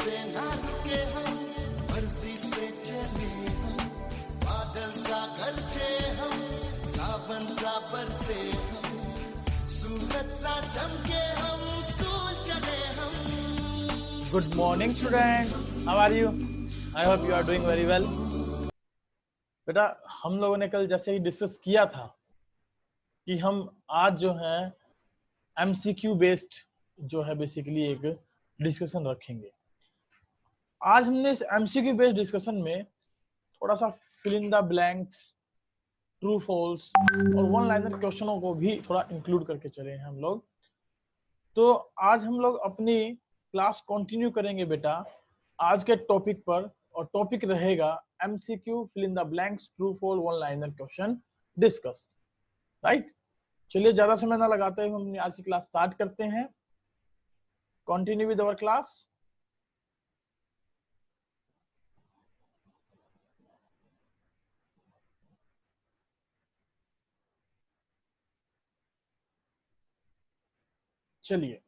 से ना रुके हम, मर्जी से चले हम, बादल सा गरजे हम, सावन सा बरसे हम, सूरज सा चमके हम, स्कूल चले हम। Good morning student, how are you? I hope you are doing very well. बेटा हम लोगों ने कल जैसे ही डिस्कस किया था कि हम आज जो है MCQ बेस्ड जो है बेसिकली एक डिस्कशन रखेंगे। आज हमने इस MCQ बेस्ड डिस्कशन में थोड़ा सा fill in the blanks, true false और वन लाइनर क्वेश्चनों को भी थोड़ा इंक्लूड करके चले हैं हम लोग। तो आज हम लोग अपनी क्लास कंटिन्यू करेंगे बेटा आज के टॉपिक पर, और टॉपिक रहेगा MCQ fill in the blanks, true false, one liner question discuss. Right, चलिए ज्यादा समय ना लगाते हुए हम आज की क्लास स्टार्ट करते हैं। Continue with our class. चलिए,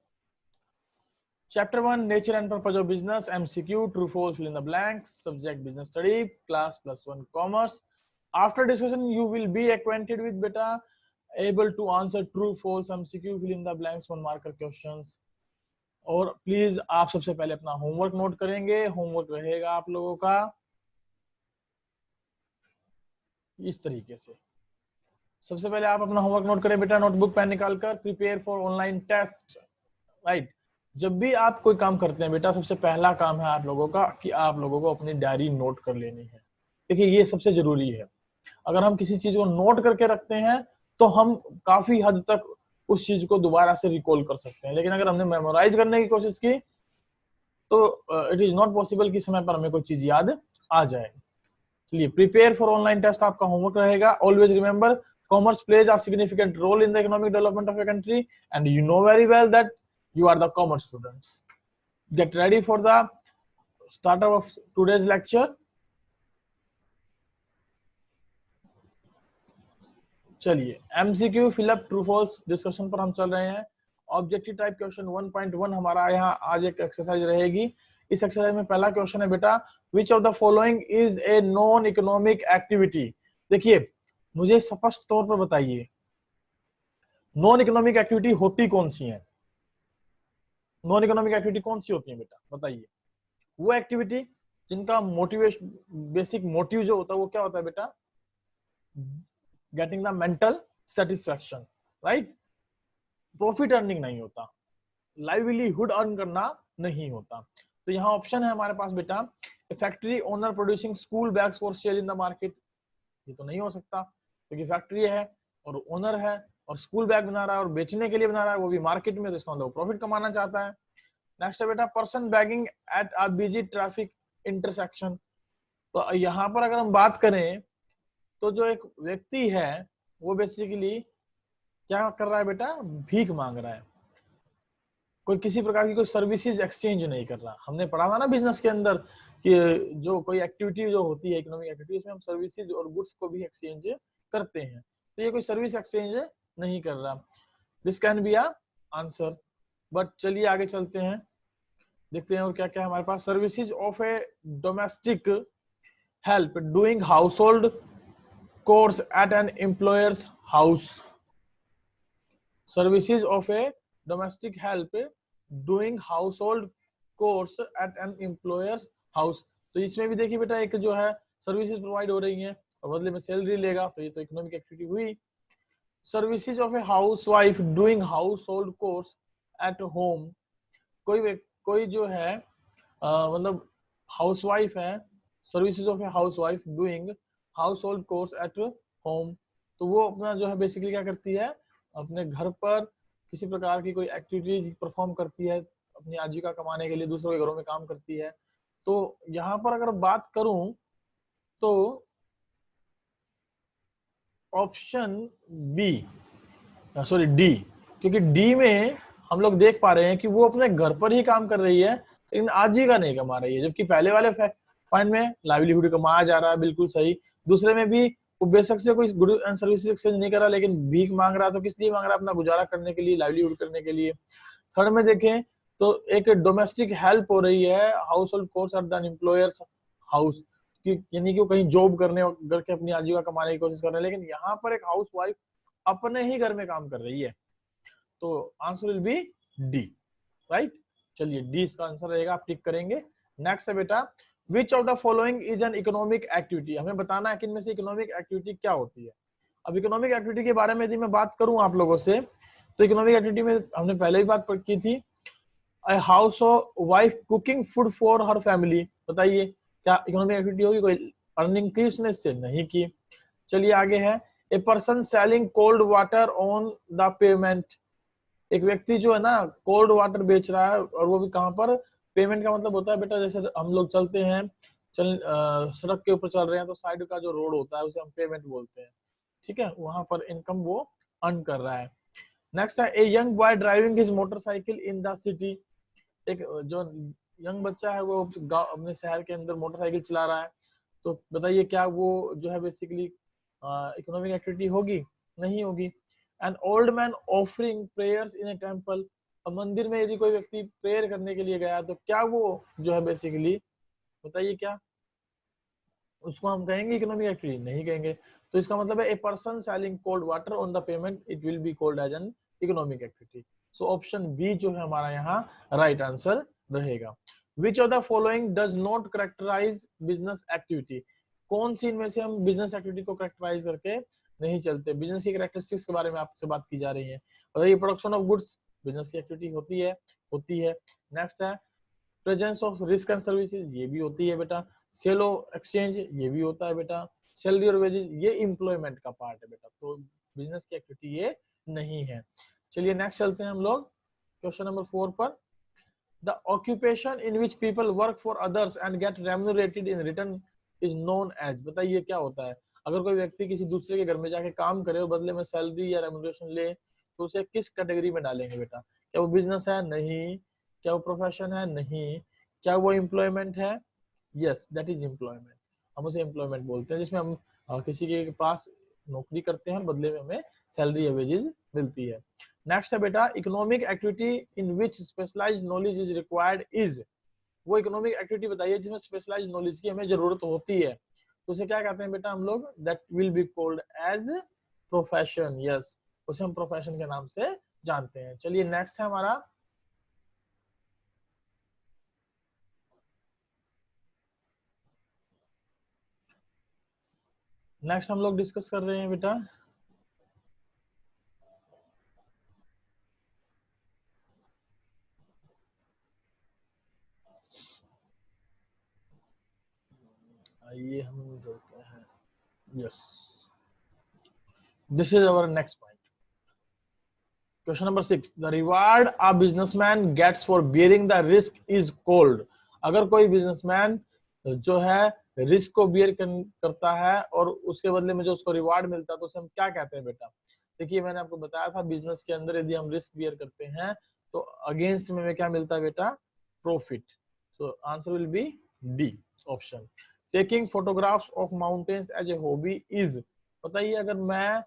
chapter 1 nature and purpose of business, MCQ true false fill in the blanks, subject business study, class +1 commerce. After discussion you will be acquainted with बेटा able to answer true false MCQ fill in the blanks, one marker questions। और please आप सबसे पहले अपना homework note करेंगे। Homework रहेगा आप लोगों का इस तरीके से। सबसे पहले आप अपना होमवर्क नोट करें बेटा, नोटबुक पेन निकालकर। Prepare for online test. Right, जब भी आप कोई काम करते हैं बेटा, सबसे पहला काम है आप लोगों का कि आप लोगों को अपनी डायरी नोट कर लेनी है। देखिए ये सबसे जरूरी है। अगर हम किसी चीज को नोट करके रखते हैं तो हम काफी हद तक उस चीज को दोबारा से रिकॉल कर सकते हैं, लेकिन अगर हमने मेमोराइज करने की कोशिश की तो इट इज नॉट पॉसिबल कि समय पर हमें कोई चीज याद आ जाए। चलिए, प्रिपेयर फॉर ऑनलाइन टेस्ट आपका होमवर्क रहेगा। Always remember, commerce plays a significant role in the economic development of a country and you know very well that you are the commerce students. Get ready for the startup of today's lecture. चलिए, MCQ fill up true false discussion पर हम चल रहे हैं। Objective type question 1.1 हमारा यहाँ आज एक एक्सरसाइज रहेगी। इस एक्सरसाइज में पहला क्वेश्चन है बेटा, which of the following is a non economic activity. देखिए, मुझे स्पष्ट तौर पर बताइए नॉन इकोनॉमिक एक्टिविटी होती कौन सी है। नॉन इकोनॉमिक एक्टिविटी कौन सी होती है बेटा, बताइए। वो एक्टिविटी जिनका मोटिवेशन, बेसिक मोटिव जो होता है वो क्या होता है बेटा, getting the mental satisfaction. Right, profit earning नहीं होता, लाइवलीहुड अर्न करना नहीं होता। तो यहाँ ऑप्शन है हमारे पास बेटा, factory owner producing school bags for sale in the market. ये तो नहीं हो सकता क्योंकि फैक्ट्री है और ओनर है और स्कूल बैग बना रहा है और बेचने के लिए बना रहा है, वो भी मार्केट में, तो इसका मतलब प्रॉफिट कमाना चाहता है। नेक्स्ट है बेटा, person bagging at a busy traffic intersection. तो यहाँ पर अगर हम बात करें तो जो एक व्यक्ति है वो बेसिकली क्या कर रहा है बेटा, भीख मांग रहा है, कोई किसी प्रकार की कोई सर्विसेज एक्सचेंज नहीं कर रहा। हमने पढ़ा था ना बिजनेस के अंदर कि जो कोई एक्टिविटी जो होती है इकोनॉमिक एक्टिविटी, उसमें हम सर्विसेज और गुड्स को भी एक्सचेंज करते हैं। तो ये कोई सर्विस एक्सचेंज नहीं कर रहा। This can be answer, but चलिए आगे चलते हैं, देखते हैं और क्या क्या है हमारे पास। Services of a domestic help doing household chores at an employer's house. Services of a domestic help doing household chores at an employer's house. तो इसमें भी देखिए बेटा, एक जो है सर्विसेज प्रोवाइड हो रही है और बदले में सैलरी लेगा, तो ये तो इकोनॉमिक एक्टिविटी हुई। Services of A housewife doing household chores at home. कोई जो है मतलब हाउसवाइफ है, services of A housewife doing household chores at home. तो वो अपना जो है बेसिकली क्या करती है, अपने घर पर किसी प्रकार की कोई एक्टिविटी परफॉर्म करती है, अपनी आजीविका कमाने के लिए दूसरों के घरों में काम करती है। तो यहाँ पर अगर बात करूं तो ऑप्शन बी, सॉरी डी, क्योंकि डी में हम लोग देख पा रहे हैं कि वो अपने घर पर ही काम कर रही है लेकिन आजीविका नहीं कमा रही है, जबकि पहले वाले पॉइंट में लाइवलीहुड कमाया जा रहा है, बिल्कुल सही। दूसरे में भी वो बेशक से कोई गुड्स एंड सर्विसेज एक्सचेंज नहीं कर रहा लेकिन भीख मांग रहा, तो किस लिए मांग रहा है, अपना गुजारा करने के लिए, लाइवलीहुड करने के लिए। थर्ड में देखें तो एक डोमेस्टिक हेल्प हो रही है, house hold chores at the employers house, यानी कि वो कहीं जॉब करके अपनी आजीविका कमाने की कोशिश कर रहे हैं, लेकिन यहाँ पर एक हाउस वाइफ अपने ही घर में काम कर रही है। तो answer will be D, right. चलिए डी इसका आंसर रहेगा, आप टिक करेंगे। नेक्स्ट है बेटा, which of the following is an economic activity. हमें बताना है कि इनमें से इकोनॉमिक एक्टिविटी क्या होती है। अब इकोनॉमिक एक्टिविटी के बारे में यदि मैं बात करूं आप लोगों से, तो इकोनॉमिक एक्टिविटी में हमने पहले ही बात की थी, house wife cooking food for her family. बताइए क्या इकोनॉमिक एक्टिविटी होगी, कोई अर्निंग की उसने इससे? नहीं की। चलिए आगे है, a person selling cold water on the payment. एक व्यक्ति जो है ना कोल्ड वाटर बेच रहा है, और वो भी कहाँ पर? पेमेंट का मतलब होता है बेटा, जैसे हम लोग चलते हैं, सड़क के ऊपर चल रहे हैं, तो साइड का जो रोड होता है उसे हम पेमेंट बोलते हैं, ठीक है, वहां पर इनकम वो अर्न कर रहा है। नेक्स्ट है, a young boy driving his motorcycle in the city. एक जो यंग बच्चा है वो गांव अपने शहर के अंदर मोटरसाइकिल चला रहा है। तो बताइए क्या वो जो है बेसिकली इकोनॉमिक एक्टिविटी होगी? नहीं होगी। An old man offering prayers in A temple. मंदिर में यदि कोई व्यक्ति प्रेयर करने के लिए गया, तो क्या वो जो है बेसिकली, बताइए क्या उसको हम कहेंगे इकोनॉमिक एक्टिविटी? नहीं कहेंगे। तो इसका मतलब है, a person selling cold water on the payment, it will be called as an economic activity. So option B जो है हमारा यहाँ राइट आंसर रहेगा। Which of the following does not characterize business activity. कौन सी इनमें से हम बिजनेस एक्टिविटी को करेक्टराइज करके नहीं चलते? बिजनेस की कैरेक्टरिस्टिक्स के बारे में आपसे बात की जा रही है। बताइए, प्रोडक्शन ऑफ गुड्स बिजनेस की एक्टिविटी होती है। नेक्स्ट है, presence of risk and services, ये भी होती है बेटा। सेल ऑफ एक्सचेंज, ये भी होता है बेटा। सैलरी और वेजेस, ये एम्प्लॉयमेंट का पार्ट है बेटा, तो बिजनेस की एक्टिविटी ये नहीं है। चलिए नेक्स्ट चलते हैं हम लोग क्वेश्चन नंबर 4 पर। The occupation in which people work for others and get remunerated in return is known as. बताइए क्या होता है? अगर कोई व्यक्ति किसी दूसरे के घर में जाके काम करे और बदले में सैलरी या रेम्यूनरेशन ले, तो उसे किस कैटेगरी में डालेंगे बेटा? क्या वो बिजनेस है? नहीं। क्या वो प्रोफेशन है? नहीं। क्या वो एम्प्लॉयमेंट है? Yes, that is employment. हम उसे एम्प्लॉयमेंट बोलते हैं, जिसमें हम किसी के पास नौकरी करते हैं, बदले में हमें सैलरी या वेजेस मिलती है। नेक्स्ट है बेटा, economic activity in which specialized knowledge is required is. वो इकोनॉमिक एक्टिविटी बताइए जिसमें स्पेशलाइज्ड नॉलेज की हमें जरूरत होती है, तो उसे क्या कहते हैं बेटा हम लोग? That will be called as profession. Yes, उसे हम प्रोफेशन के नाम से जानते हैं। चलिए नेक्स्ट है हमारा, नेक्स्ट हम लोग डिस्कस कर रहे हैं बेटा, आइए हम जोड़ते हैं। Yes, this is our next point. Question number 6, the reward a businessman gets for bearing the risk is called. अगर कोई बिजनेसमैन जो है रिस्क को बियर करता है और उसके बदले में जो उसको रिवार्ड मिलता है, तो उसे हम क्या कहते हैं बेटा? देखिए मैंने आपको बताया था, बिजनेस के अंदर यदि हम रिस्क बियर करते हैं तो अगेंस्ट में हमें क्या मिलता है बेटा? Profit. So answer will be D option. Taking photographs of mountains as a hobby is. बताइए, अगर मैं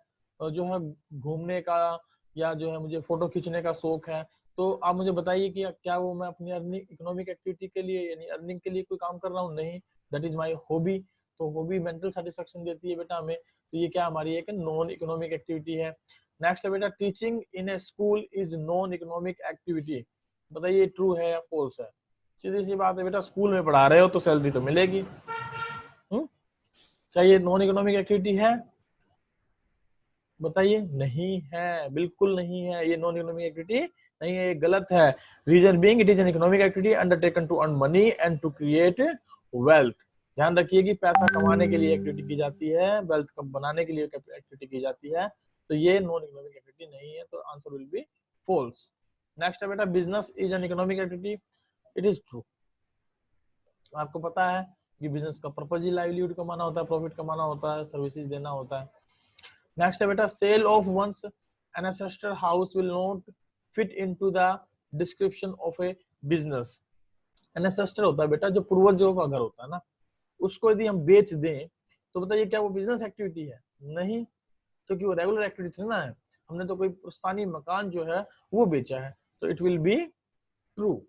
जो है घूमने का या जो है मुझे फोटो खींचने का शौक है, तो आप मुझे बताइए कि क्या वो मैं अपनी अर्निंग इकोनॉमिक एक्टिविटी के लिए यानी अर्निंग के लिए कोई काम कर रहा हूँ? नहीं, दैट इज माय हॉबी। तो हॉबी मेंटल सेटिस्फेक्शन देती है बेटा हमें, तो ये क्या हमारी एक नॉन इकोनॉमिक एक्टिविटी है। नेक्स्ट है बेटा, teaching in A school is non economic activity. बताइए ट्रू है या फॉल्स है? सीधी सी बात है बेटा, स्कूल में पढ़ा रहे हो तो सैलरी तो मिलेगी। क्या ये नॉन इकोनॉमिक एक्टिविटी है? बताइए। नहीं है, बिल्कुल नहीं है, ये नॉन इकोनॉमिक एक्टिविटी नहीं है, ये गलत है। Reason being it is an economic activity undertaken to earn money and to create wealth. ध्यान रखिए कि पैसा कमाने के लिए एक्टिविटी की जाती है, वेल्थ बनाने के लिए एक्टिविटी की जाती है, तो ये नॉन इकोनॉमिक एक्टिविटी नहीं है, तो answer will be false. Next है बेटा, business is an economic activity. It is true. आपको पता है कि बिजनेस का पर्पज ही लाइवलीहुड कमाना होता है, प्रॉफिट कमाना होता है, सर्विसेज देना होता है। नेक्स्ट है बेटा, sale of one's ancestor house will not fit into the description of a business. Ancestor होता है बेटा जो पूर्वजों का घर होता है ना, उसको यदि हम बेच दें तो बताइए क्या वो बिजनेस एक्टिविटी है? नहीं, क्योंकि वो रेगुलर एक्टिविटी ना है, हमने तो कोई पुरानी मकान जो है वो बेचा है, तो it will be true.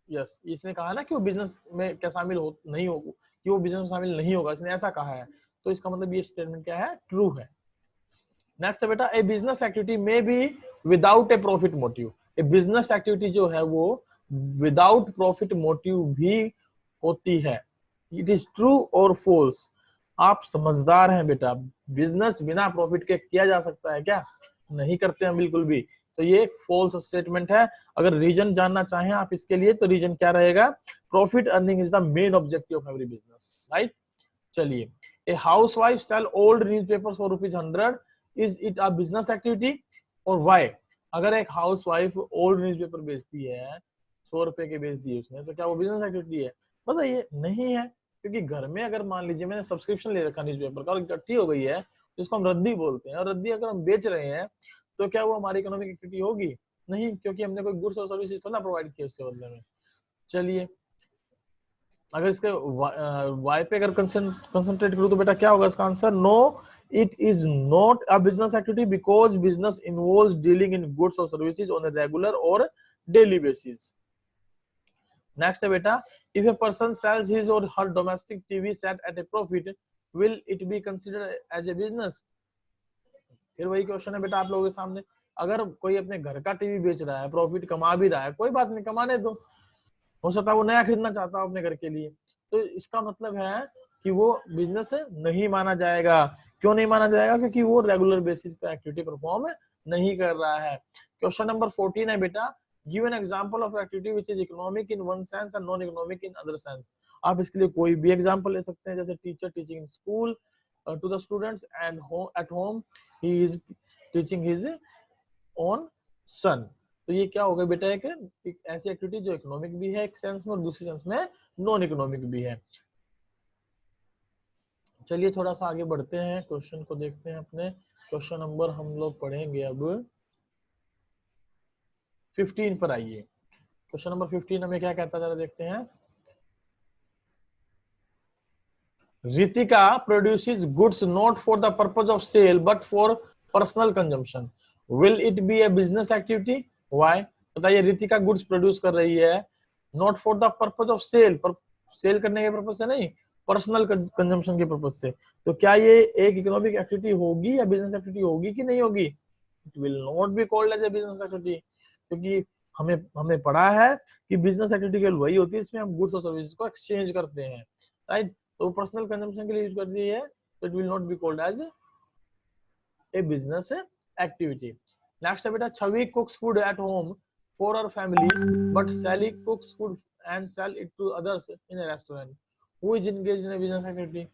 Yes, इसने कहा ना कि वो बिजनेस में क्या शामिल हो नहीं हो, कि वो बिजनेस में शामिल नहीं होगा, इसने ऐसा कहा है, तो इसका मतलब ये स्टेटमेंट क्या है, ट्रू है। नेक्स्ट है बेटा, a business activity may be without a profit motive. A business activity जो है वो विदाउट प्रॉफिट मोटिव भी होती है। It is true or false. आप समझदार हैं बेटा, बिजनेस बिना प्रॉफिट के किया जा सकता है क्या? नहीं करते हैं बिल्कुल भी। तो ये फॉल्स स्टेटमेंट है। अगर रीजन जानना चाहें आप इसके लिए, तो रीजन क्या रहेगा, profit earning is the main objective of every business, right. चलिए, a housewife sell old newspapers for ₹100, is it a business activity or why? अगर एक हाउसवाइफ ओल्ड न्यूज़पेपर बेचती है, 100 रुपए के बेच दिए उसने, तो क्या वो बिजनेस एक्टिविटी है? बताइए, नहीं है। क्योंकि घर में अगर मान लीजिए मैंने सब्सक्रिप्शन ले रखा न्यूज़पेपर का और इकट्ठी हो गई है, जिसको हम रद्दी बोलते हैं, और रद्दी अगर हम बेच रहे हैं, तो क्या वो हमारी इकोनॉमिक एक्टिविटी होगी? नहीं, क्योंकि हमने कोई गुड्स और सर्विसेज तो ना प्रोवाइड किए उसके बदले में। चलिए, अगर इसके वाई पे अगर कंसंट्रेट करूं तो बेटा क्या होगा इसका answer, no, it is not a business activity because business involves dealing in goods or services on a regular or daily basis. Next है बेटा, if a person sells his or her domestic TV set at a profit, will it be considered as a business? फिर वही question है बेटा आप लोगों के सामने, अगर कोई अपने घर का टीवी बेच रहा है, प्रॉफिट कमा भी रहा है, कोई बात नहीं, कमाने दो, हो सकता है वो नया खरीदना चाहता हो अपने घर के लिए, तो इसका मतलब है कि वो बिजनेस नहीं माना जाएगा। क्यों नहीं माना जाएगा? क्योंकि वो रेगुलर बेसिस पे एक्टिविटी परफॉर्म नहीं कर रहा है। क्वेश्चन नंबर 14 है बेटा, give an example of activity which is economic in one sense and non economic in other sense. आप इसके लिए कोई भी एग्जांपल ले सकते हैं, जैसे teacher teaching in school to the students and at home he is teaching his own son. तो ये क्या होगा बेटा, एक ऐसी एक्टिविटी जो इकोनॉमिक भी है एक सेंस में और दूसरे सेंस में नॉन इकोनॉमिक भी है। चलिए थोड़ा सा आगे बढ़ते हैं, क्वेश्चन को देखते हैं अपने। क्वेश्चन नंबर हम लोग पढ़ेंगे अब 15 पर। आइए, क्वेश्चन नंबर 15 हमें क्या कहता है, जरा देखते हैं। Ritika produces goods not for the purpose of sale but for personal consumption, will it be a business activity? Why? बताइए, रितिका गुड्स प्रोड्यूस कर रही है not for the purpose of sale, पर सेल करने के पर्पज से नहीं, पर्सनल कंजम्पशन के पर्पज से, तो क्या ये एक इकोनॉमिक एक्टिविटी होगी या बिजनेस एक्टिविटी होगी कि नहीं होगी? It will not be called as a business activity, क्योंकि हमने पढ़ा है कि बिजनेस एक्टिविटी केवल वही होती है इसमें हम गुड्स और सर्विसेज को एक्सचेंज करते हैं, राइट। तो पर्सनल कंजम्पशन के लिए यूज कर रही है, तो it will not be called as a business activity. Next है बेटा, Chhavi cooks food at home for her family but Sally cooks food and sell it to others in a restaurant, who is engaged in a business activity?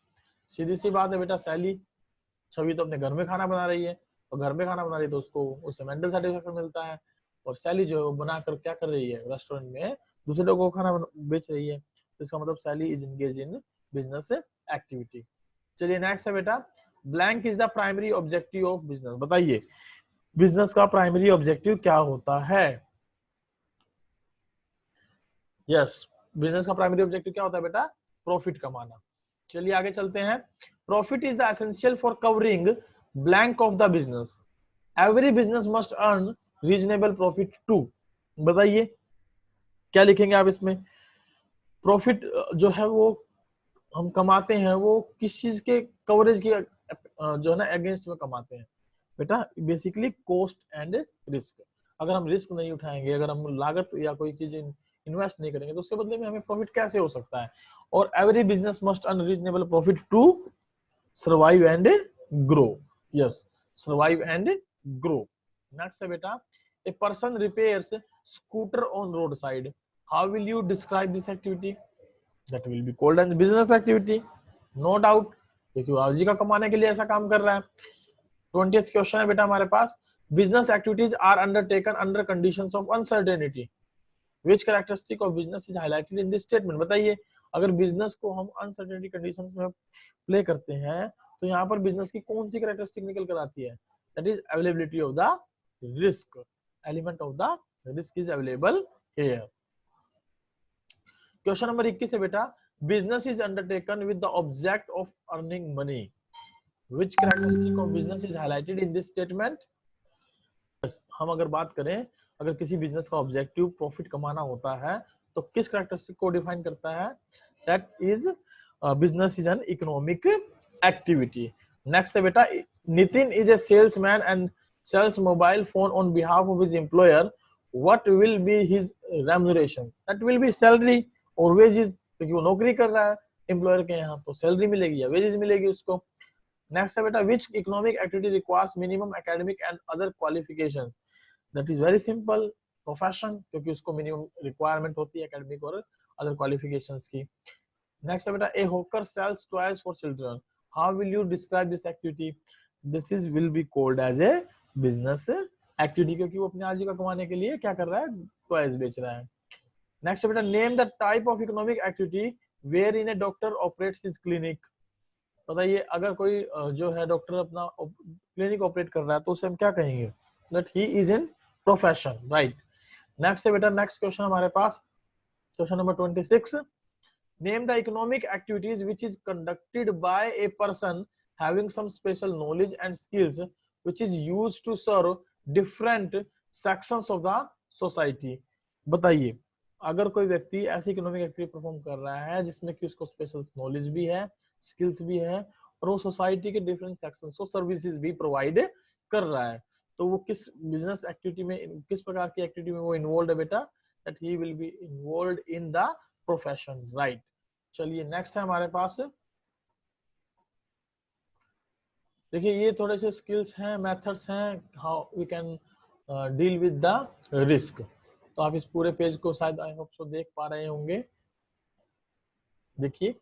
सीधी सी बात है बेटा, सैली, छवि तो अपने घर में खाना बना रही है, और घर में खाना बना रही है तो उसको उससे मेंटल सेटिस्फेक्शन मिलता है, और सैली जो है वो बनाकर क्या कर रही है, रेस्टोरेंट में दूसरे लोगों को खाना बेच रही है, तो इसका मतलब Sally is engaged in business activity. चलिए नेक्स्ट है बेटा, blank is the primary objective of business. बताइए, बिजनेस का प्राइमरी ऑब्जेक्टिव क्या होता है? यस, बिजनेस का प्राइमरी ऑब्जेक्टिव क्या होता है बेटा? प्रॉफिट कमाना। चलिए आगे चलते हैं। Profit is the essential for covering blank of the business, every business must earn reasonable profit to. बताइए क्या लिखेंगे आप इसमें? प्रॉफिट जो है वो हम कमाते हैं, वो किस चीज के कवरेज की जो है ना अगेंस्ट में कमाते हैं बेटा? Basically cost and risk. अगर हम रिस्क नहीं उठाएंगे, अगर हम लागत या कोई चीज इन्वेस्ट नहीं करेंगे, तो उसके बदले में हमें प्रॉफिट कैसे हो सकता है? और every business must earn reasonable profit to survive and grow. Yes, survive and grow. Next है बेटा, a person repairs scooter on road side, how will you describe this activity? That will be called as business activity, no doubt, क्योंकि वो आजीविका कमाने के लिए ऐसा काम कर रहा है। 20th क्वेश्चन है बेटा हमारे पास, business activities are undertaken under conditions of uncertainty, which characteristic of business is highlighted in this statement? बताइए, अगर बिजनेस को हम अनसर्टेनिटी कंडीशंस में प्ले करते हैं, तो यहाँ पर बिजनेस की कौन सी कैरेक्टरिस्टिक निकल कर आती है? That is availability of the risk, element of the risk is available here. Question number 21 है बेटा, business is undertaken with the object of earning money, which characteristic of business is highlighted in this statement? हम अगर बात करें अगर किसी business का objective profit कमाना होता है तो किस कैरेक्टरिस्टिक को डिफाइन करता है? That is business is an economic activity. Next है बेटा, Nitin is a salesman and sells mobile phone on behalf of his employer. What will be his remuneration? That will be salary or wages, क्योंकि वो नौकरी कर रहा है employer के यहाँ, तो सैलरी मिलेगी या वेजेस मिलेगी उसको। नेक्स्ट है बेटा, which economic activity requires minimum academic and other qualification? That is very simple, profession, क्योंकि उसको मिनिमम रिक्वायरमेंट होती है एकेडमिक और अदर क्वालिफिकेशंस की। नेक्स्ट है बेटा, a hawker sells toys for children, how will you describe this activity? This is will be called as a business activity, क्योंकि वो अपनी आजीविका कमाने के लिए क्या कर रहा है? टॉयज बेच रहा है। नेक्स्ट बेटा, name the type of economic activity wherein a doctor operates his clinic. बताइए, अगर कोई जो है डॉक्टर अपना क्लिनिक ऑपरेट कर रहा है तो उसे हम क्या कहेंगे? That he is in profession, right. Next है बेटा, नेक्स्ट क्वेश्चन हमारे पास, question number 26। Name the economic activities which is conducted by a person having some special knowledge and skills which is used to serve different sections of the society। बताइए, अगर कोई व्यक्ति ऐसी economic activity perform कर रहा है जिसमें कि उसको स्पेशल नॉलेज भी है, स्किल्स भी है, और वो सोसाइटी के डिफरेंट सेक्शंस को सर्विसेज भी प्रोवाइड कर रहा है, तो वो किस बिजनेस एक्टिविटी में, किस प्रकार की एक्टिविटी में वो इन्वॉल्व है बेटा? That he will be involve in the profession, right. चलिए नेक्स्ट है हमारे पास, देखिए ये थोड़े से स्किल्स हैं, मेथड्स हैं, how we can deal with the risk. तो आप इस पूरे पेज को शायद आई होप सो देख पा रहे होंगे। देखिए,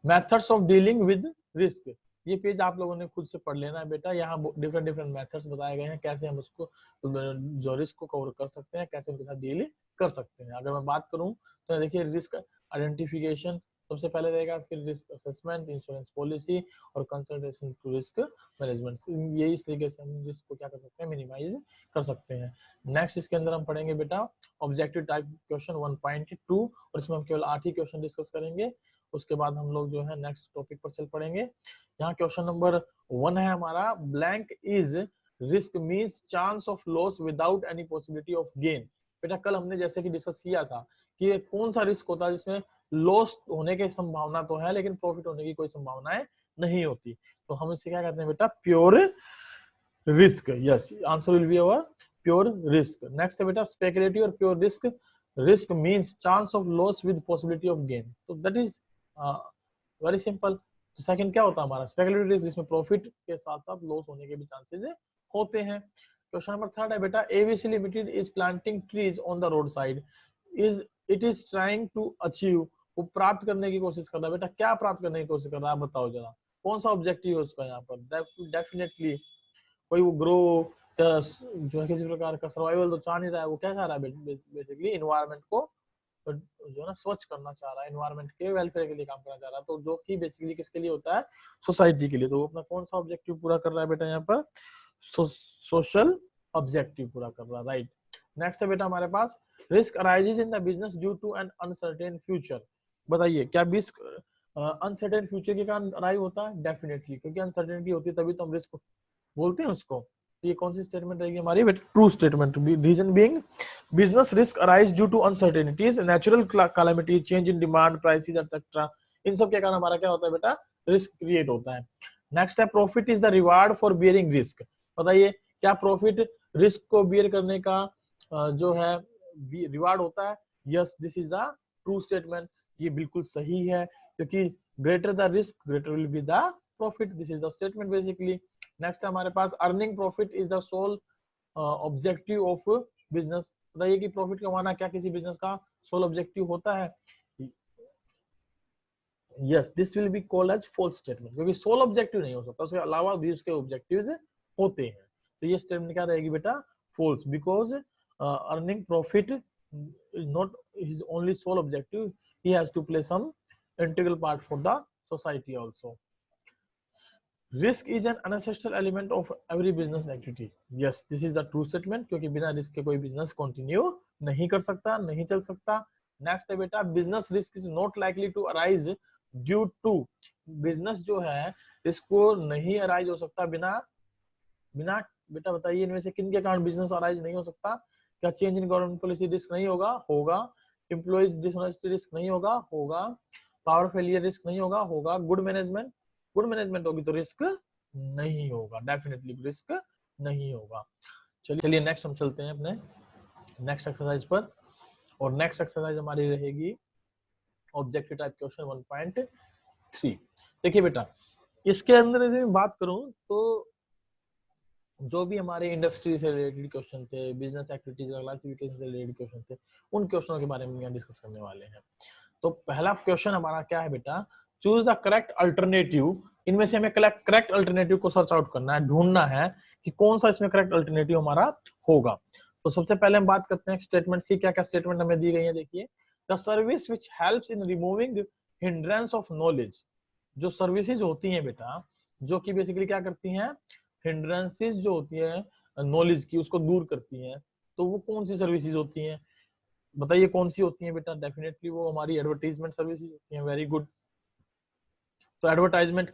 methods of dealing with risk, ये पेज आप लोगों ने खुद से पढ़ लेना है बेटा। यहाँ डिफरेंट डिफरेंट मेथड्स बताए गए हैं, कैसे हम उसको जो रिस्क को कवर कर सकते हैं, कैसे उनके साथ डील कर सकते हैं। अगर मैं बात करूं तो देखिए, रिस्क आइडेंटिफिकेशन सबसे पहले रहेगा, फिर रिस्क असेसमेंट, इंश्योरेंस पॉलिसी और कंसल्टेशन टू रिस्क मैनेजमेंट। ये इस तरीके से हम रिस्क को क्या कर सकते हैं? मिनिमाइज कर सकते हैं। नेक्स्ट इसके अंदर हम पढ़ेंगे बेटा ऑब्जेक्टिव टाइप क्वेश्चन 1.2, और इसमें हम केवल 8 ही क्वेश्चन डिस्कस करेंगे। उसके बाद हम लोग जो है नेक्स्ट टॉपिक पर चल पड़ेंगे। यहाँ क्वेश्चन नंबर 1 है हमारा, blank is risk means chance of loss without any possibility of gain. बेटा कल हमने जैसे कि डिस्कस किया था कि कौन सा रिस्क होता है जिसमें लॉस होने की संभावना तो है लेकिन प्रॉफिट होने की कोई संभावनाएं नहीं होती, तो हम इसे क्या कहते हैं बेटा? Pure risk. Yes, answer will be our pure risk. Next है बेटा speculative or pure risk. Risk means chance of loss with possibility of gain, तो that is very simple. Second क्या होता है हमारा? स्पेकुलेटिव रिस्क, जिसमें प्रॉफिट के साथ साथ लॉस होने के भी चांसेस होते हैं। क्वेश्चन नंबर 3 है बेटा, ABC limited is planting trees on the road side, is it is trying to achieve, वो प्राप्त करने की कोशिश कर रहा है। बेटा क्या प्राप्त करने की कोशिश कर रहा है, आप बताओ जरा, कौन सा ऑब्जेक्टिव है उसका यहाँ पर? डेफिनेटली कोई वो ग्रो जो है, किसी प्रकार का सर्वाइवल तो चाह नहीं रहा है, वो क्या चाह रहा है? बेसिकली इन्वायरमेंट को जो है ना स्वच्छ करना चाह रहा है, इन्वायरमेंट के वेलफेयर के लिए काम करना चाह रहा है, तो जो कि बेसिकली किसके लिए होता है? सोसाइटी के लिए। तो वो अपना कौन सा ऑब्जेक्टिव पूरा कर रहा है बेटा यहाँ पर? सोशल ऑब्जेक्टिव पूरा कर रहा है, राइट। नेक्स्ट है बेटा हमारे पास, risk arises in the business due to an uncertain future. बताइए, क्या रिस्क अनसर्टेन फ्यूचर के कारण अराइव होता है? डेफिनेटली, क्योंकि अनसर्टेनिटी होती है तभी तो हम रिस्क बोलते हैं उसको। तो ये कौन सी स्टेटमेंट रहेगी हमारी? True statement. Reason being business risk arise due to uncertainties, natural calamity, change in demand, prices etcetera, इन सब के कारण हमारा क्या होता है बेटा? रिस्क क्रिएट होता है। नेक्स्ट है profit is the reward for bearing risk. बताइए, क्या प्रॉफिट रिस्क को बियर करने का जो है रिवार्ड होता है? Yes, this is the true statement. ये बिल्कुल सही है, क्योंकि greater the risk greater will be the profit, this is the statement basically. Next हमारे पास, earning profit is the sole objective of business. बताइए कि प्रॉफिट कमाना क्या किसी बिजनेस का सोल ऑब्जेक्टिव होता है? Yes, this will be called as false statement, क्योंकि सोल ऑब्जेक्टिव नहीं हो सकता, उसके अलावा भी उसके ऑब्जेक्टिव्स होते हैं। तो ये स्टेटमेंट क्या रहेगी बेटा? False, because earning profit is not his only sole objective, he has to play some integral part for the society also. Risk is an unessential element of every business activity. Yes, this is the true statement, क्योंकि बिना risk के कोई business continue नहीं कर सकता, नहीं चल सकता। नेक्स्ट है बेटा, business risk is not likely to arise due to, business जो है रिस्क को नहीं अराइज हो सकता बिना बेटा बताइए इनमें से किन के कारण बिजनेस अराइज नहीं हो सकता? क्या change in government policy risk नहीं होगा? होगा। एम्प्लॉइज डिसऑनेस्टी रिस्क नहीं होगा? होगा। पावर फेलियर रिस्क नहीं होगा? होगा। गुड मैनेजमेंट होगी तो रिस्क नहीं होगा, डेफिनेटली रिस्क नहीं होगा। चलिए नेक्स्ट हम चलते हैं अपने नेक्स्ट एक्सरसाइज पर, और नेक्स्ट एक्सरसाइज हमारी रहेगी ऑब्जेक्टिव टाइप क्वेश्चन 1.3। देखिए बेटा, इसके अंदर यदि मैं बात करूं तो जो भी हमारे इंडस्ट्री से रिलेटेड क्वेश्चन थे, बिजनेस एक्टिविटीज क्लासिफिकेशन से रिलेटेड क्वेश्चन थे, उन क्वेश्चनों के बारे में डिस्कस करने वाले हैं। तो पहला क्वेश्चन हमारा क्या है बेटा, चूज द करेक्ट अल्टरनेटिव। इनमें से हमें करेक्ट अल्टरनेटिव को सर्च आउट करना है, ढूंढना है कि कौन सा इसमें करेक्ट अल्टरनेटिव हमारा होगा। तो सबसे पहले हम बात करते हैं स्टेटमेंट सी, क्या क्या स्टेटमेंट हमें दी गई है। देखिए, the service which helps in removing hindrance of knowledge. जो सर्विसेज होती हैं बेटा, जो कि बेसिकली क्या करती हैं, हिंड्रेंसेस जो होती है नॉलेज की उसको दूर करती हैं। तो वो कौन सी सर्विसेज होती हैं, बताइए कौन सी होती है बेटा? डेफिनेटली वो हमारी एडवर्टाइजमेंट सर्विसेज होती हैं। Very good. तो एडवर्टाइजमेंट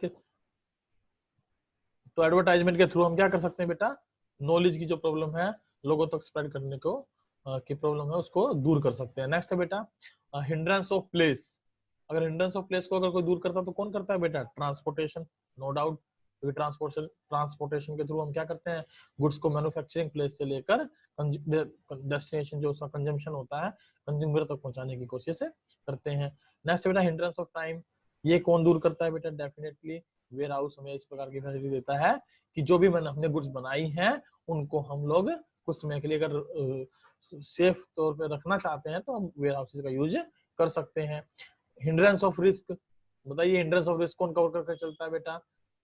के थ्रू हम क्या कर सकते हैं बेटा, नॉलेज की जो प्रॉब्लम है लोगों तक स्प्रेड करने को की प्रॉब्लम है उसको दूर कर सकते हैं। नेक्स्ट है बेटा हिंड्रेंस ऑफ प्लेस। अगर हिंड्रेंस ऑफ प्लेस को अगर कोई दूर करता है तो कौन करता है बेटा? Transportation, no doubt. क्योंकि ट्रांसपोर्टेशन के थ्रू हम क्या करते हैं, गुड्स को मैन्युफैक्चरिंग प्लेस से लेकर डेस्टिनेशन जो उसका कंजम्पशन होता है कंज्यूमर तक पहुंचाने की कोशिश करते हैं। नेक्स्ट बेटा हिंड्रेंस ऑफ टाइम। ये कौन दूर करता है बेटा? डेफिनेटली वेयर हाउस हमें इस प्रकार की फैसिलिटी देता है कि जो भी मैंने अपने गुड्स बनाई हैं उनको हम लोग कुछ समय के लिए अगर सेफ तौर पे रखना चाहते हैं तो हम वेयर हाउसेज का यूज कर सकते हैं। हिंड्रेंस ऑफ रिस्क, बताइए हिंड्रेंस ऑफ रिस्क कौन कवर करके चलता है बेटा?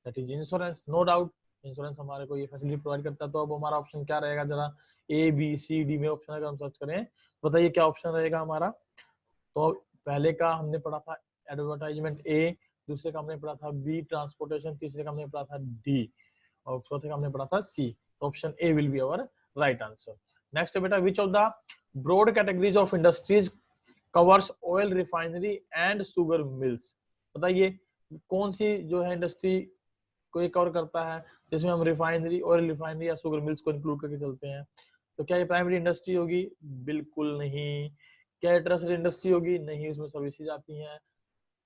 That is insurance, no doubt. Insurance हमारे को ये फैसिलिटी प्रोवाइड करता है। तो अब हमारा ऑप्शन क्या रहेगा, जरा ए बी सी डी में ऑप्शन अगर हम सर्च करें, बताइए क्या ऑप्शन रहेगा हमारा? तो पहले का हमने पढ़ा था एडवर्टाइजमेंट ए, दूसरे का हमने पढ़ा था बी ट्रांसपोर्टेशन, तीसरे का हमने पढ़ा था डी, और चौथे का हमने पढ़ा था C. Option A will be our right answer. Next बेटा, which of the broad categories of industries covers oil refinery and sugar mills. बताइए कौन सी जो है इंडस्ट्री को ये कवर करता है जिसमें हम रिफाइनरी, ऑयल रिफाइनरी या शुगर मिल्स को इंक्लूड करके चलते हैं? तो क्या ये प्राइमरी इंडस्ट्री होगी? बिल्कुल नहीं। क्या टर्शरी इंडस्ट्री होगी? नहीं, उसमें सर्विसेज आती हैं।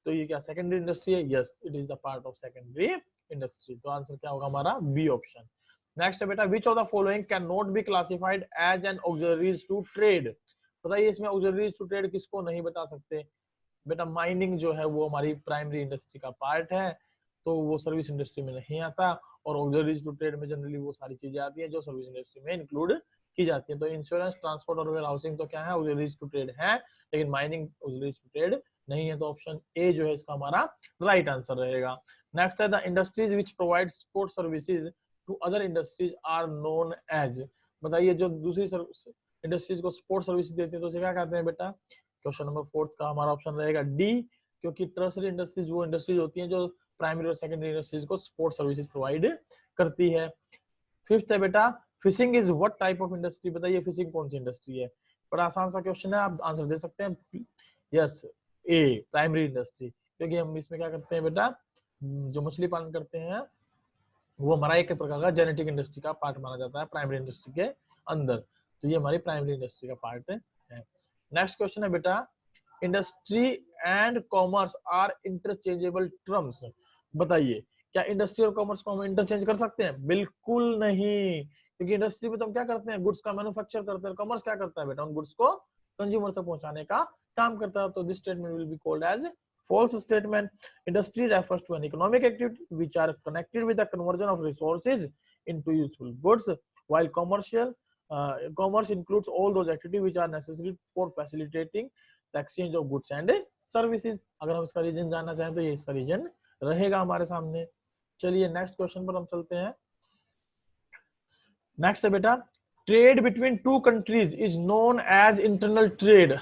तो ये क्या सेकेंडरी इंडस्ट्री है? Yes, it is the part of secondary industry. तो आंसर क्या होगा हमारा? B option. नेक्स्ट है बेटा, which of the following can not be classified as an auxiliaries to trade. बताइए इसमें ऑक्सिलरीज टू ट्रेड किसको नहीं बता सकते? बेटा माइनिंग जो है वो हमारी प्राइमरी इंडस्ट्री का पार्ट है, तो वो सर्विस इंडस्ट्री में नहीं आता, और ऑक्सिलरीज टू ट्रेड में जनरली वो सारी चीजें आती है जो सर्विस इंडस्ट्री में इंक्लूड की जाती है। तो इंश्योरेंस, ट्रांसपोर्ट और वेयर हाउसिंग तो क्या है, ऑक्सिलरीज टू ट्रेड है, लेकिन माइनिंग ऑक्सिलरीज टू ट्रेड नहीं है। तो ऑप्शन ए जो है इसका हमारा राइट आंसर रहेगा। नेक्स्ट है the industries which provide support services to other industries are known as. बताइए जो दूसरी इंडस्ट्रीज को सपोर्ट सर्विस देते हैं तो उसे क्या कहते हैं बेटा? क्वेश्चन नंबर 4 का हमारा ऑप्शन रहेगा डी, क्योंकि टर्शरी इंडस्ट्रीज वो इंडस्ट्रीज होती हैं जो प्राइमरी और सेकेंडरी इंडस्ट्रीज को सपोर्ट सर्विसेज प्रोवाइड करती है। फिफ्थ है बेटा, fishing is what type of industry. बताइए फिशिंग कौन सी इंडस्ट्री है? बड़ा आसान सा क्वेश्चन है, आप आंसर दे सकते हैं। यस, ए प्राइमरी इंडस्ट्री, क्योंकि हम इसमें क्या करते हैं बेटा, जो मछली पालन करते हैं वो हमारा एक प्रकार का जेनेटिक इंडस्ट्री का पार्ट माना जाता है प्राइमरी इंडस्ट्री के अंदर। तो ये हमारी प्राइमरी इंडस्ट्री का पार्ट है। नेक्स्ट क्वेश्चन है बेटा, industry and commerce are interchangeable terms. बताइए क्या इंडस्ट्री और कॉमर्स को हम इंटरचेंज कर सकते हैं? बिल्कुल नहीं, क्योंकि इंडस्ट्री में तो हम क्या करते हैं, गुड्स का मैन्युफैक्चर करते हैं। कॉमर्स क्या करता है बेटा? उन गुड्स को कंज्यूमर तक पहुंचाने का काम करता है। तो this statement will be called as false statement. Industry refers to an economic activity which are connected with the conversion of resources into useful goods, while commerce includes all those activities which are necessary for facilitating the exchange of goods and services. अगर हम इसका reason जानना चाहें तो ये इसका reason रहेगा हमारे सामने। चलिए नेक्स्ट क्वेश्चन पर हम चलते हैं। नेक्स्ट है बेटा, trade between two countries is known as internal trade.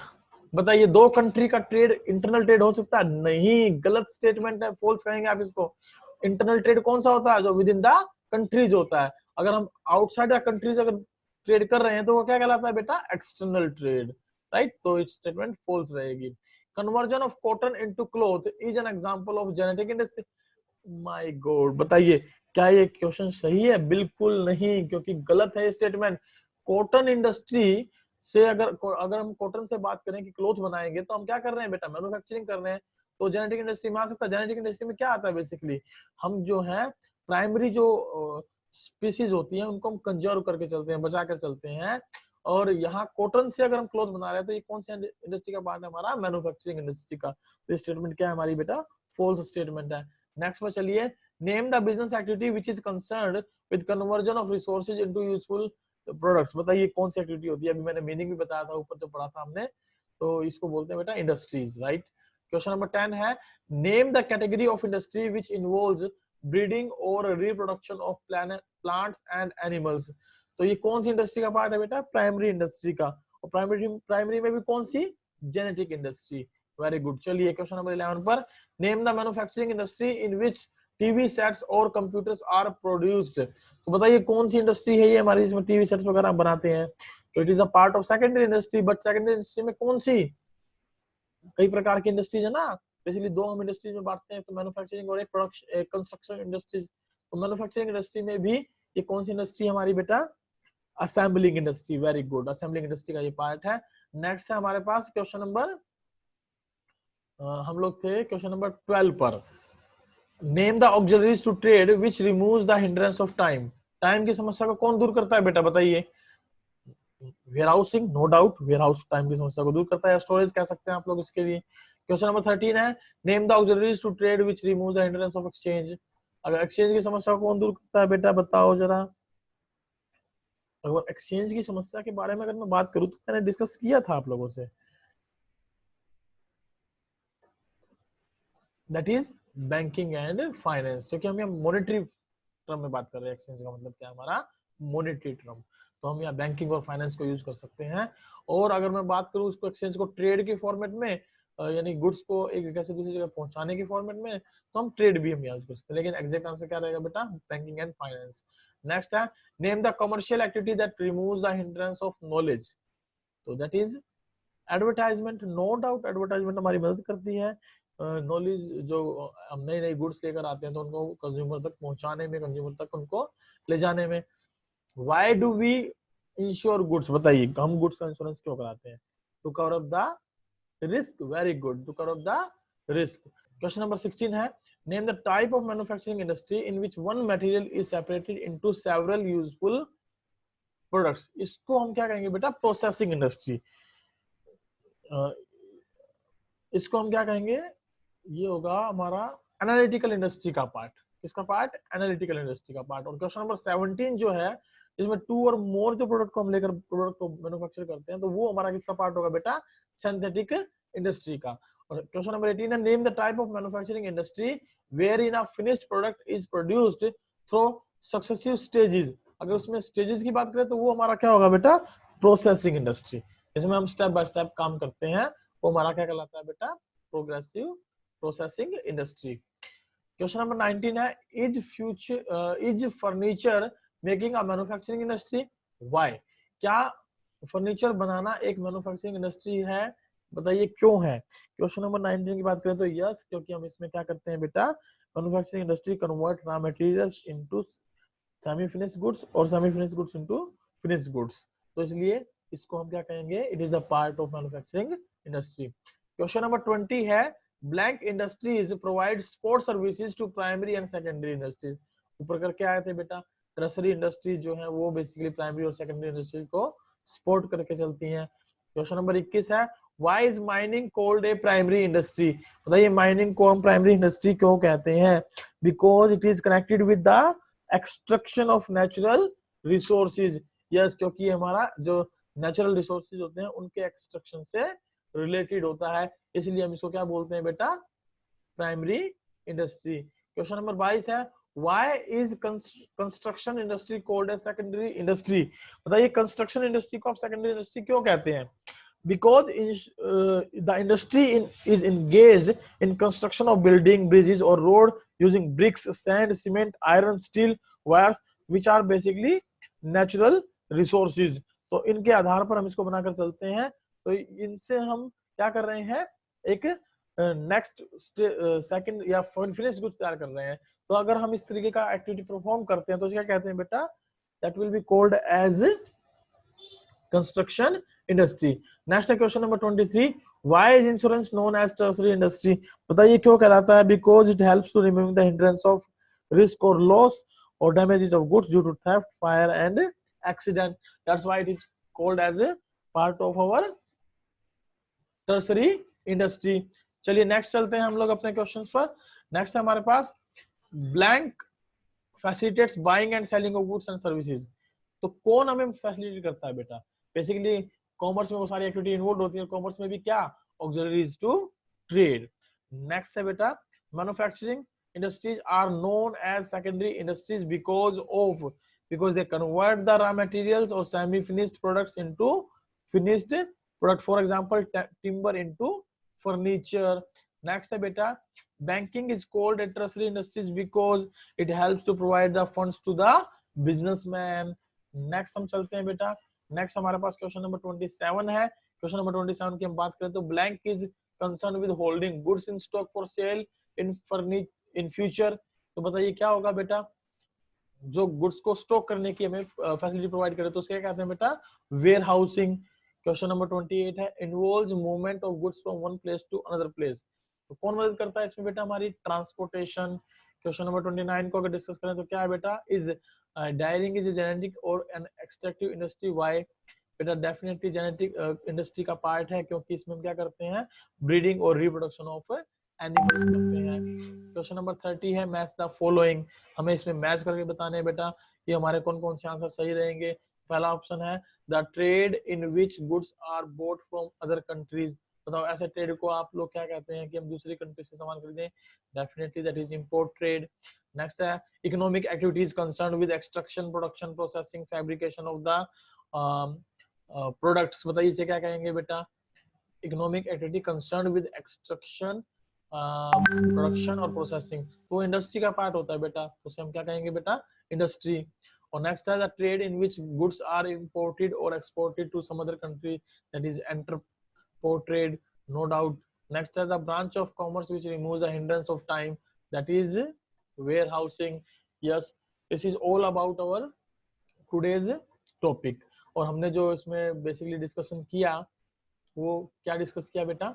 बताइए दो कंट्री का ट्रेड इंटरनल ट्रेड हो सकता है? नहीं, गलत स्टेटमेंट है, फॉल्स कहेंगे आप इसको। इंटरनल ट्रेड कौन सा होता है? जो विद इन द कंट्रीज होता है। अगर हम आउटसाइड द कंट्रीज अगर ट्रेड कर रहे हैं तो वो क्या कहलाता है बेटा? External trade, right. तो इस स्टेटमेंट फॉल्स रहेगी। Conversion of cotton into cloth is an example of genetic industry. My God, बताइए क्या ये क्वेश्चन सही है? बिल्कुल नहीं, क्योंकि गलत है ये स्टेटमेंट। कॉटन इंडस्ट्री से अगर हम कॉटन से बात करें कि क्लोथ बनाएंगे तो हम क्या कर रहे हैं बेटा, मैन्युफैक्चरिंग कर रहे हैं। तो जेनेटिक इंडस्ट्री में आ सकता है। जेनेटिक इंडस्ट्री में क्या आता है बेसिकली, हम जो है प्राइमरी जो स्पीसीज होती है उनको हम कंजर्व करके चलते हैं, बचा कर चलते हैं। और यहाँ कॉटन से अगर हम क्लोथ बना रहे हैं तो ये कौन सी इंडस्ट्री का पार्ट है हमारा, मैन्युफैक्चरिंग इंडस्ट्री का। तो स्टेटमेंट क्या है हमारी बेटा, फॉल्स स्टेटमेंट है। नेक्स्ट में चलिए, name the business activity which is concerned with conversion of resources into useful products. बताइए कौन सी एक्टिविटी होती है, अभी मैंने मीनिंग भी बताया था ऊपर जो पढ़ा था हमने, तो इसको बोलते हैं बेटा इंडस्ट्रीज, राइट। क्वेश्चन नंबर 10 है, name the category of industry which involves breeding और reproduction of plants and animals. तो ये कौन सी इंडस्ट्री का पार्ट है बेटा, प्राइमरी इंडस्ट्री का। और प्राइमरी में भी कौन सी, जेनेटिक इंडस्ट्री। Very good. चलिए क्वेश्चन नंबर 11 पर, name the manufacturing industry in which TV sets और कंप्यूटर्स आर प्रोड्यूस्ड। तो बताइए कौन सी इंडस्ट्री है ये हमारी, इसमें टीवी सेट्स वगैरह बनाते हैं। तो it is a part of secondary industry. But secondary industry में कौन सी, कई प्रकार की इंडस्ट्रीज है ना, बेसिकली दो हम इंडस्ट्रीज में बांटते हैं, तो मैन्युफैक्चरिंग और एक प्रोडक्शन कंस्ट्रक्शन इंडस्ट्रीज। तो मैन्युफैक्चरिंग इंडस्ट्री में भी ये कौन सी इंडस्ट्री हमारी बेटा, assembling industry. Very good, assembling industry का ये पार्ट है। नेक्स्ट है हमारे पास क्वेश्चन नंबर, हम लोग थे क्वेश्चन नंबर 12 पर, name the auxiliaries to trade which removes the hindrance of time. Time की समस्या को कौन दूर करता है बेटा, बताइए। Warehousing, no doubt, warehouse time की समस्या को दूर करता है। स्टोरेज कह सकते हैं आप लोग इसके लिए। क्वेश्चन नंबर 13 है, name the auxiliaries to trade which removes the hindrance of exchange. अगर एक्सचेंज की समस्या को कौन दूर करता है बेटा, बताओ जरा। अगर एक्सचेंज की समस्या के बारे में अगर मैं बात करूं तो मैंने डिस्कस किया था आप लोगों से, that is banking and finance. क्योंकि हम यहाँ मॉनेटरी टर्म में बात कर रहे हैं, एक्सचेंज का मतलब क्या है हमारा, मॉनेटरी टर्म। तो हम यहाँ बैंकिंग और फाइनेंस को यूज कर सकते हैं। और अगर मैं बात करूँ उसको एक्सचेंज को ट्रेड के फॉर्मेट में, यानी गुड्स को एक जगह से दूसरी जगह पहुंचाने के फॉर्मेट में, तो हम ट्रेड भी हम यूज कर सकते हैं। लेकिन एग्जैक्ट आंसर क्या रहेगा बेटा, बैंकिंग एंड फाइनेंस। नेक्स्ट है, name the commercial activity that removes the hindrance of knowledge. तो that is advertisement. No doubt advertisement हमारी मदद करती है नॉलेज, जो हम नई नई गुड्स लेकर आते हैं तो उनको कंज्यूमर तक पहुंचाने में, कंज्यूमर तक उनको ले जाने में। Why do we insure goods, बताइए हम गुड्स का इंश्योरेंस क्यों कराते हैं, to cover up the risk. Very good, to cover up the risk. Question number 16 है, name the type of manufacturing industry in which one material is separated into several useful products. इसको हम क्या कहेंगे बेटा, processing industry. इसको हम क्या कहेंगे, ये होगा हमारा एनालिटिकल इंडस्ट्री का पार्ट। किसका पार्ट, एनालिटिकल इंडस्ट्री का पार्ट। और क्वेश्चन नंबर 17 जो है, इसमें 2 और मोर जो प्रोडक्ट को हम लेकर प्रोडक्ट को मैन्युफैक्चर करते हैं, तो वो हमारा किसका पार्ट होगा बेटा, सिंथेटिक इंडस्ट्री का। और क्वेश्चन नंबर 18 है, name the type of manufacturing industry wherein a finished product is produced through successive stages. अगर उसमें स्टेजेस की बात करें तो वो हमारा क्या होगा बेटा, प्रोसेसिंग इंडस्ट्री। इसमें हम स्टेप बाय स्टेप काम करते हैं, वो हमारा क्या कहलाता है बेटा, progressive processing industry. Question number 19 है, is furniture making a manufacturing industry. Why, क्या फर्नीचर बनाना एक मैन्युफैक्चरिंग इंडस्ट्री है, बताइए क्यों है। क्वेश्चन नंबर 19 की बात करें तो यस, क्योंकि हम इसमें क्या करते हैं बेटा, manufacturing industry convert raw materials into semi finished goods और semi finished goods into finished goods. तो इसलिए इसको हम क्या कहेंगे, it is a part of manufacturing industry. Question number 20 है, blank industries provide support services to primary and secondary industries. ऊपर करके आए थे बेटा, टर्सरी इंडस्ट्रीज जो है वो बेसिकली प्राइमरी और सेकेंडरी इंडस्ट्रीज को सपोर्ट करके चलती हैं। क्वेश्चन नंबर 21 है, why is mining called a primary industry. बताइए माइनिंग को हम प्राइमरी इंडस्ट्री क्यों कहते हैं, because it is connected with the extraction of natural resources. Yes, क्योंकि हमारा जो नेचुरल रिसोर्सेज होते हैं उनके एक्सट्रैक्शन से रिलेटेड होता है, इसलिए हम इसको क्या बोलते हैं बेटा, प्राइमरी इंडस्ट्री। क्वेश्चन नंबर 22 है, why is construction industry called a secondary industry. बताइए कंस्ट्रक्शन इंडस्ट्री को आप सेकेंडरी इंडस्ट्री क्यों कहते हैं, because the industry is engaged in construction of building, bridges or road using bricks, sand, cement, iron, steel, wires, which are basically natural resources। तो इनके आधार पर हम इसको बनाकर चलते हैं, तो इनसे हम क्या कर रहे हैं, एक नेक्स्ट सेकंड या फिनिश गुड्स तैयार कर रहे हैं। तो अगर हम इस तरीके का एक्टिविटी परफॉर्म करते हैं तो क्या कहते हैं बेटा, that will be called as construction industry. Next है question number 23, why is insurance known as tertiary industry? बताइए क्यों कहलाता है? Because it helps to remove the hindrance of risk और loss or damages of goods due to theft, fire and accident. That's why it is called as a part of our tertiary industry. चलिए next चलते हैं हम लोग अपने questions पर। Next है हमारे पास blank facilitates buying and selling of goods and services. तो कौन हमें फैसिलिटेट करता है बेटा? बेसिकली कॉमर्स में वो सारी एक्टिविटी इन्वॉल्व होती है, कॉमर्स में भी क्या ऑक्सिलरीज टू ट्रेड। नेक्स्ट है बेटा manufacturing industries are known as secondary industries because they convert the raw materials or semi finished products into finished product, for example timber into furniture. Next है बेटा banking is called a tertiary industries because it helps to provide the funds to the businessman. Next हम चलते हैं बेटा, next हमारे पास question number 27 है। Question number 27 की हम बात करें तो blank is concern with holding goods in stock for sale in future. तो बताइए क्या होगा बेटा? जो गुड्स को स्टॉक करने की हमें फैसिलिटी प्रोवाइड करे तो उसके क्या कहते हैं बेटा? Where housing. क्वेश्चन नंबर 28 है involves movement of goods from one place to another place. तो कौन मदद करता है इसमें बेटा? हमारी ट्रांसपोर्टेशन। क्वेश्चन नंबर 29 को अगर डिस्कस करें तो क्या है बेटा? Is daring is a genetic और एन एक्सट्रैक्टिव इंडस्ट्री। व्हाई बेटा? डेफिनेटली जेनेटिक इंडस्ट्री का पार्ट है क्योंकि इसमें हम क्या करते हैं? ब्रीडिंग और रिप्रोडक्शन ऑफ एनिमल्स करते हैं। क्वेश्चन नंबर 30 है मैच द फॉलोइंग। हमें इसमें मैच करके बताने हैं बेटा कि हमारे कौन कौन से आंसर सही रहेंगे। पहला ऑप्शन है the trade in which goods are bought from other countries. बताओ ऐसे ट्रेड को आप लोग क्या कहते हैं कि हम दूसरी कंट्री से सामान खरीदें? Definitely that is import trade. Next है economic activities concerned with extraction, production, processing, fabrication of the products. बताइए इसे क्या कहेंगे बेटा? Economic activity concerned with extraction, production और प्रोसेसिंग। तो इंडस्ट्री का पार्ट होता है बेटा, तो उसे हम क्या कहेंगे बेटा? इंडस्ट्री। और नेक्स्ट है the trade in which goods are imported और exported to some other country, that is entrepot trade, no doubt. Next है the branch of commerce which removes the hindrance of time, that is warehousing. Yes, this is all about our today's topic. और हमने जो इसमें basically discussion किया वो क्या discuss किया बेटा?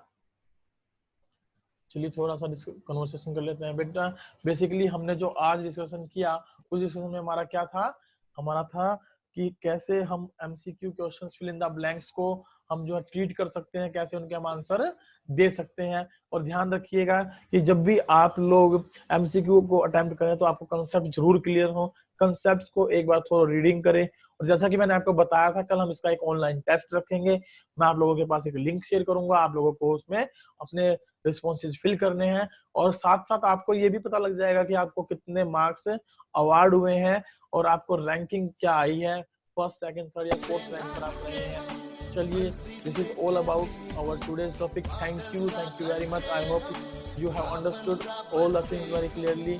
चलिए थोड़ा सा कन्वर्सेशन कर लेते हैं बेटा। बेसिकली हमने जो आज डिस्कशन किया उस डिस्कशन में हमारा क्या था? हमारा था कि कैसे हम MCQ questions fill in the blanks को हम जो है ट्रीट कर सकते हैं, कैसे उनके हम आंसर दे सकते हैं। और ध्यान रखिएगा कि जब भी आप लोग एमसीक्यू को अटेम्प्ट करें तो आपको कंसेप्ट जरूर क्लियर हो, कंसेप्ट्स को एक बार थोड़ा रीडिंग करें। और जैसा कि मैंने आपको बताया था कल हम इसका एक ऑनलाइन टेस्ट रखेंगे, मैं आप लोगों के पास एक लिंक शेयर करूंगा, आप लोगों को उसमें अपने रिस्पॉन्सेज फिल करने हैं और साथ साथ आपको ये भी पता लग जाएगा कि आपको कितने मार्क्स अवार्ड हुए हैं और आपको रैंकिंग क्या आई है, फर्स्ट, सेकंड, थर्ड या फोर्थ रैंक पर आप रहे हैं। चलिए this is all about our today's topic. Thank you very much. I hope you have understood all the things very clearly.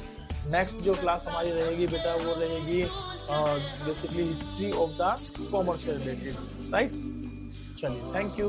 Next जो क्लास हमारी रहेगी बेटा वो रहेगी basically history of the commerce से रिलेटेड, राइट? चलिए थैंक यू।